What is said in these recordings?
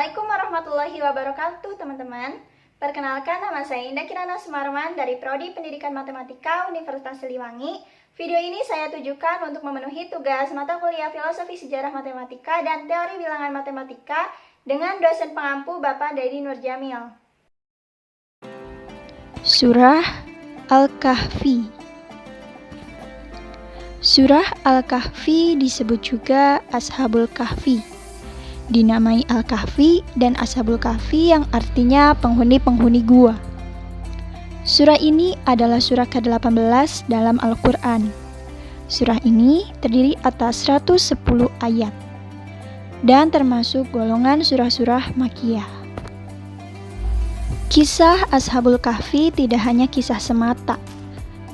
Assalamualaikum warahmatullahi wabarakatuh teman-teman. Perkenalkan, nama saya Indah Kirana Sumarman dari Prodi Pendidikan Matematika Universitas Siliwangi. Video ini saya tujukan untuk memenuhi tugas mata kuliah Filosofi Sejarah Matematika dan Teori Bilangan Matematika dengan dosen pengampu Bapak Dedi Nurjamil. Surah Al-Kahfi. Surah Al-Kahfi disebut juga Ashabul Kahfi. Dinamai Al-Kahfi dan Ashabul Kahfi yang artinya penghuni-penghuni gua. Surah ini adalah surah ke-18 dalam Al-Quran. Surah ini terdiri atas 110 ayat dan termasuk golongan surah-surah Makkiyah. Kisah Ashabul Kahfi tidak hanya kisah semata,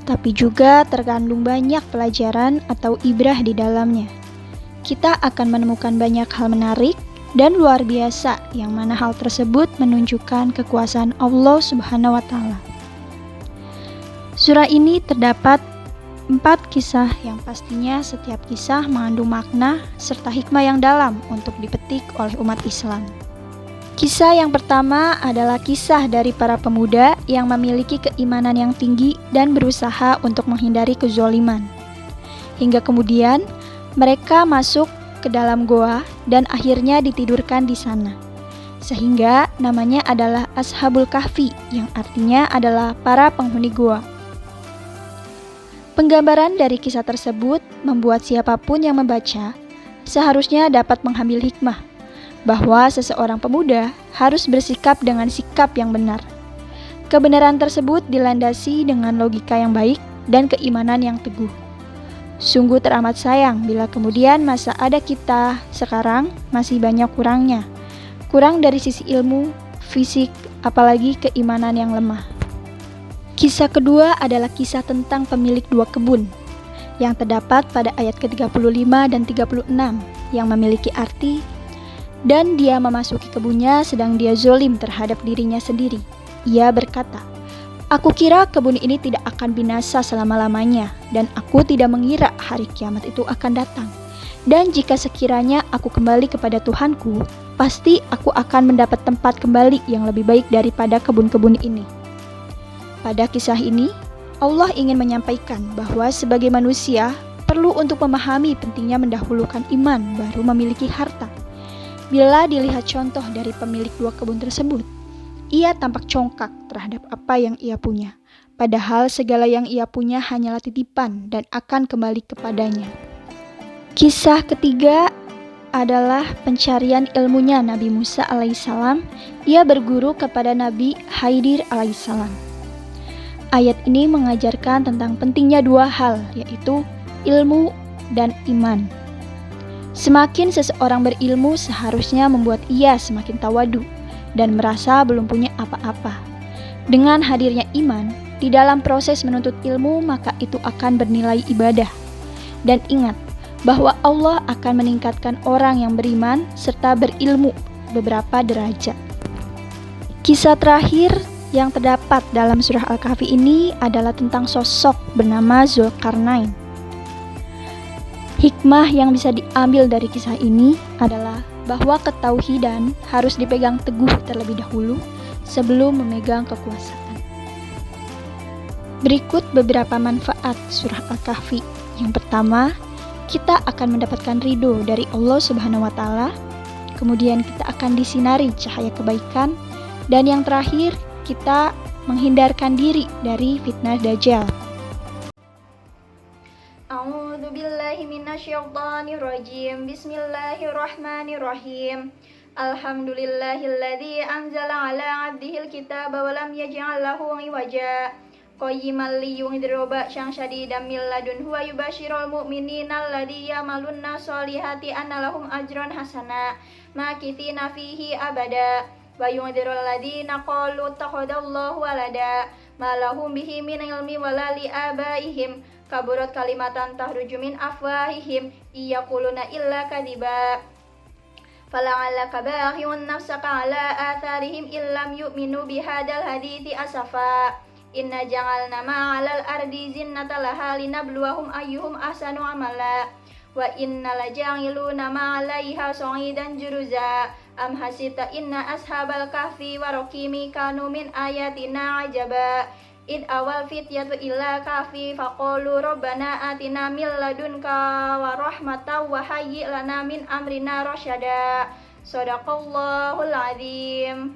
tapi juga terkandung banyak pelajaran atau ibrah di dalamnya. Kita akan menemukan banyak hal menarik dan luar biasa yang mana hal tersebut menunjukkan kekuasaan Allah Subhanahu wa Ta'ala. Surah ini terdapat 4 kisah yang pastinya setiap kisah mengandung makna serta hikmah yang dalam untuk dipetik oleh umat Islam. Kisah yang pertama adalah kisah dari para pemuda yang memiliki keimanan yang tinggi dan berusaha untuk menghindari kezaliman. Hingga kemudian mereka masuk ke dalam goa dan akhirnya ditidurkan di sana. Sehingga namanya adalah Ashabul Kahfi yang artinya adalah para penghuni goa. Penggambaran dari kisah tersebut membuat siapapun yang membaca seharusnya dapat mengambil hikmah bahwa seseorang pemuda harus bersikap dengan sikap yang benar. Kebenaran tersebut dilandasi dengan logika yang baik dan keimanan yang teguh. Sungguh teramat sayang bila kemudian masa ada kita sekarang masih banyak kurangnya. Kurang dari sisi ilmu, fisik, apalagi keimanan yang lemah. Kisah kedua adalah kisah tentang pemilik 2 kebun yang terdapat pada ayat ke-35 dan 36 yang memiliki arti, dan dia memasuki kebunnya sedang dia zolim terhadap dirinya sendiri. Ia berkata, "Aku kira kebun ini tidak akan binasa selama-lamanya, dan aku tidak mengira hari kiamat itu akan datang. Dan jika sekiranya aku kembali kepada Tuhanku, pasti aku akan mendapat tempat kembali yang lebih baik daripada kebun-kebun ini." Pada kisah ini, Allah ingin menyampaikan bahwa sebagai manusia perlu untuk memahami pentingnya mendahulukan iman baru memiliki harta. Bila dilihat contoh dari pemilik 2 kebun tersebut, ia tampak congkak terhadap apa yang ia punya, padahal segala yang ia punya hanyalah titipan dan akan kembali kepadanya. Kisah ketiga adalah pencarian ilmunya Nabi Musa alaihissalam. Ia berguru kepada Nabi Khidir alaihissalam. Ayat ini mengajarkan tentang pentingnya 2 hal, yaitu ilmu dan iman. Semakin seseorang berilmu seharusnya membuat ia semakin tawadu dan merasa belum punya apa-apa. Dengan hadirnya iman di dalam proses menuntut ilmu, maka itu akan bernilai ibadah. Dan ingat bahwa Allah akan meningkatkan orang yang beriman serta berilmu beberapa derajat. Kisah terakhir yang terdapat dalam surah Al-Kahfi ini adalah tentang sosok bernama Zulkarnain. Hikmah yang bisa diambil dari kisah ini adalah bahwa ketauhidan harus dipegang teguh terlebih dahulu sebelum memegang kekuasaan. Berikut beberapa manfaat surah Al-Kahfi. Yang pertama, kita akan mendapatkan ridho dari Allah Subhanahu wa Ta'ala. Kemudian kita akan disinari cahaya kebaikan. Dan yang terakhir, kita menghindarkan diri dari fitnah Dajjal. A'udzu billahi minasyaitonir rajim. Bismillahirrahmanirrahim. Alhamdulillahilladzi anzala 'ala 'abdihil kitaba wa lam yaj'al lahu 'iwaja. Qayyiman liyunzira ba'san syadidan min ladunhu wa yubashshirul mu'minina alladzina ya'maluna sholihati anna lahum ajran hasana makitsina fihi abada. Wa yunzirul ladzina qalu ittakhadallahu walada ma lahum bihi min ilmi wala li abaihim kaburat kalimatan tahruju min afwahihim iyaquluna illa kadziba fala'allaka bakhiyun nafsaka ala atharihim illam yu'minu bihadzal hadithi asafa inna ja'alna ma'alal ardi zinnatan laha linabluwahum ayyuhum ahsanu amala wa inna laja'iluna ma'alaiha sa'idan juruza Am hasita inna ashabal kahfi wa raqimi kanu min ayatina ajaba. Id awal fityatu illa kahfi faqalu rabbana atina min ladunka wa rahmatan wa hayyi lana min amrina rasyada. Shadaqallahul azim.